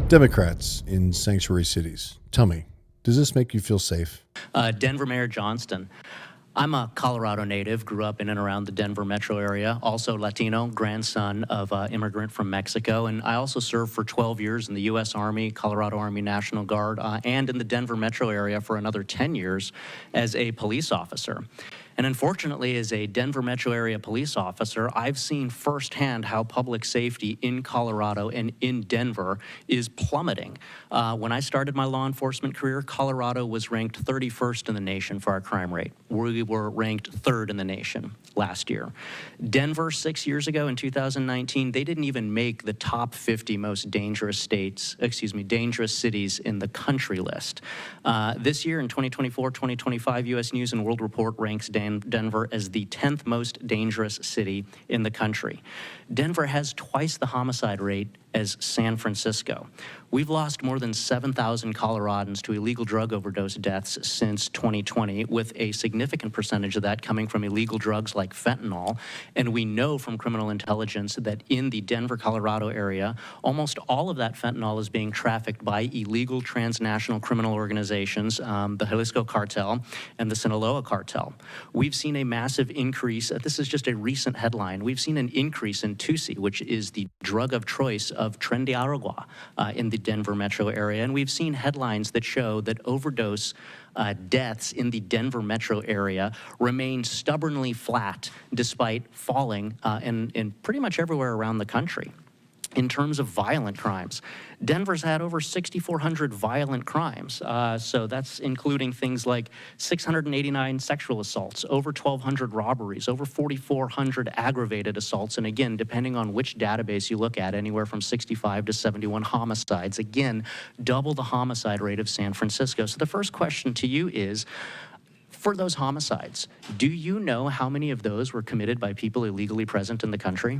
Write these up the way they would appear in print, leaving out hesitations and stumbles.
Democrats in sanctuary cities. Tell me, does this make you feel safe? Denver Mayor Johnston. I'm a Colorado native, grew up in and around the Denver metro area, also Latino, grandson of an immigrant from Mexico, and I also served for 12 years in the U.S. Army, Colorado Army National Guard, and in the Denver metro area for another 10 years as a police officer. And unfortunately, as a Denver metro area police officer, I've seen firsthand how public safety in Colorado and in Denver is plummeting. When I started my law enforcement career, Colorado was ranked 31st in the nation for our crime rate. We were ranked 3rd in the nation last year. Denver, 6 years ago in 2019, they didn't even make the top 50 most dangerous dangerous cities in the country list. This year in 2024-2025, U.S. News and World Report ranks Denver as the 10th most dangerous city in the country. Denver has twice the homicide rate as San Francisco. We've lost more than 7,000 Coloradans to illegal drug overdose deaths since 2020, with a significant percentage of that coming from illegal drugs like fentanyl. And we know from criminal intelligence that in the Denver, Colorado area, almost all of that fentanyl is being trafficked by illegal transnational criminal organizations, the Jalisco cartel and the Sinaloa cartel. We've seen a massive increase. This is just a recent headline. We've seen an increase in Tusi, which is the drug of choice of Tren de Aragua in the Denver metro area. And we've seen headlines that show that overdose deaths in the Denver metro area remain stubbornly flat despite falling in pretty much everywhere around the country. In terms of violent crimes, Denver's had over 6,400 violent crimes. So that's including things like 689 sexual assaults, over 1,200 robberies, over 4,400 aggravated assaults. And again, depending on which database you look at, anywhere from 65 to 71 homicides. Again, double the homicide rate of San Francisco. So the first question to you is, for those homicides, do you know how many of those were committed by people illegally present in the country?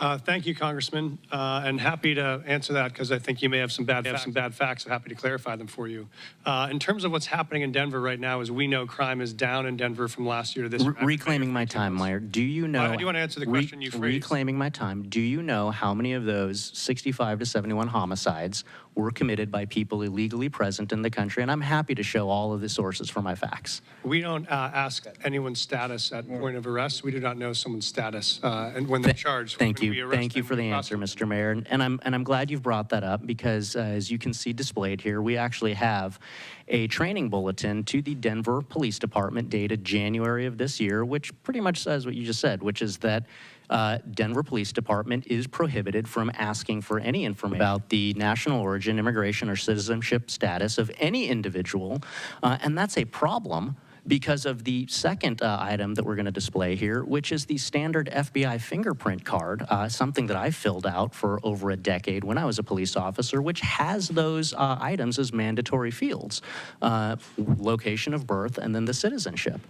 Thank you, Congressman, and happy to answer that because I think you may have some bad facts. I'm happy to clarify them for you. In terms of what's happening in Denver right now, as we know, crime is down in Denver from last year to this year. Reclaiming my time, Meyer. Do you know? I do want to answer the question you phrased. Reclaiming my time. Do you know how many of those 65 to 71 homicides were committed by people illegally present in the country? And I'm happy to show all of the sources for my facts. We don't ask anyone's status at point of arrest. We do not know someone's status and when they're charged. Thank you. Thank you for the answer, Mr. Mayor. And I'm glad you've brought that up because as you can see displayed here, we actually have a training bulletin to the Denver Police Department dated January of this year, which pretty much says what you just said, which is that Denver Police Department is prohibited from asking for any information about the national origin, immigration, or citizenship status of any individual, and that's a problem because of the second item that we're going to display here, which is the standard FBI fingerprint card, something that I filled out for over a decade when I was a police officer, which has those items as mandatory fields, location of birth and then the citizenship.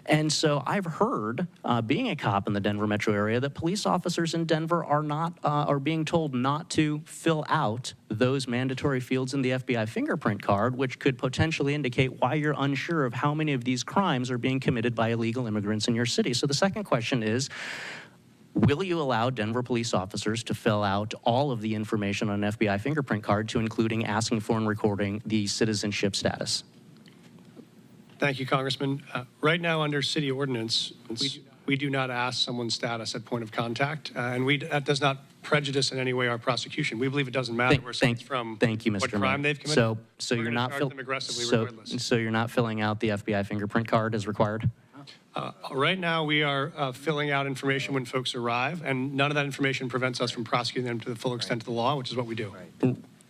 And so I've heard, being a cop in the Denver metro area, that police officers in Denver are being told not to fill out those mandatory fields in the FBI fingerprint card, which could potentially indicate why you're unsure of how many of these crimes are being committed by illegal immigrants in your city. So the second question is, will you allow Denver police officers to fill out all of the information on an FBI fingerprint card to including asking for and recording the citizenship status? Thank you, Congressman. Right now under city ordinance, we do not ask someone's status at point of contact, and that does not prejudice in any way our prosecution. We believe it doesn't matter where someone's from, thank you, Mr. what crime they've committed. So you're not you're not filling out the FBI fingerprint card as required? Right now, we are filling out information when folks arrive, and none of that information prevents us from prosecuting them to the full extent of the law, which is what we do.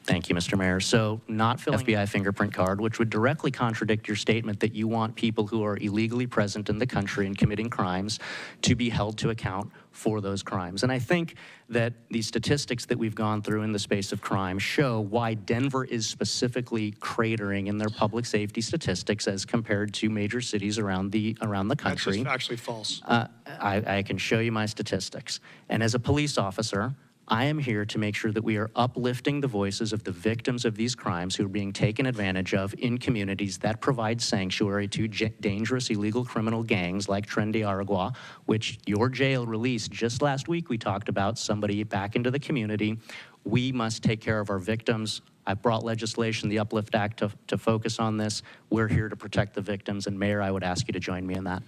Thank you, Mr. Mayor. So not filling FBI fingerprint card, which would directly contradict your statement that you want people who are illegally present in the country and committing crimes to be held to account for those crimes. And I think that the statistics that we've gone through in the space of crime show why Denver is specifically cratering in their public safety statistics as compared to major cities around the country. That's just actually false. I can show you my statistics. And as a police officer, I am here to make sure that we are uplifting the voices of the victims of these crimes who are being taken advantage of in communities that provide sanctuary to dangerous illegal criminal gangs like Tren de Aragua, which your jail released just last week. We talked about somebody back into the community. We must take care of our victims. I brought legislation, the Uplift Act, to focus on this. We're here to protect the victims. And Mayor, I would ask you to join me in that.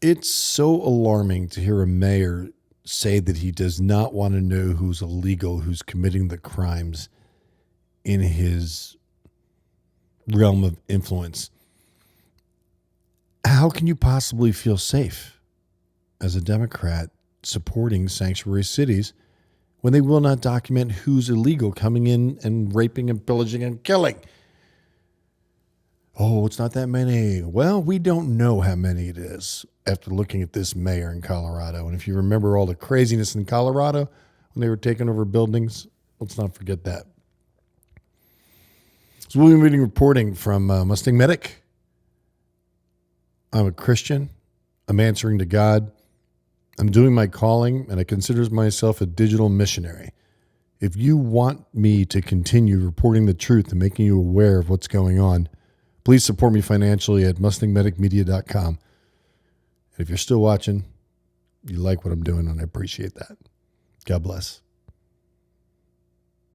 It's so alarming to hear a mayor say that he does not want to know who's illegal, who's committing the crimes in his realm of influence. How can you possibly feel safe as a Democrat supporting sanctuary cities when they will not document who's illegal coming in and raping and pillaging and killing? Oh, it's not that many. Well, we don't know how many it is after looking at this mayor in Colorado. And if you remember all the craziness in Colorado when they were taking over buildings, let's not forget that. So we'll be reading reporting from Mustang Medic. I'm a Christian. I'm answering to God. I'm doing my calling, and I consider myself a digital missionary. If you want me to continue reporting the truth and making you aware of what's going on, please support me financially at mustangmedicmedia.com. And if you're still watching, you like what I'm doing, and I appreciate that. God bless.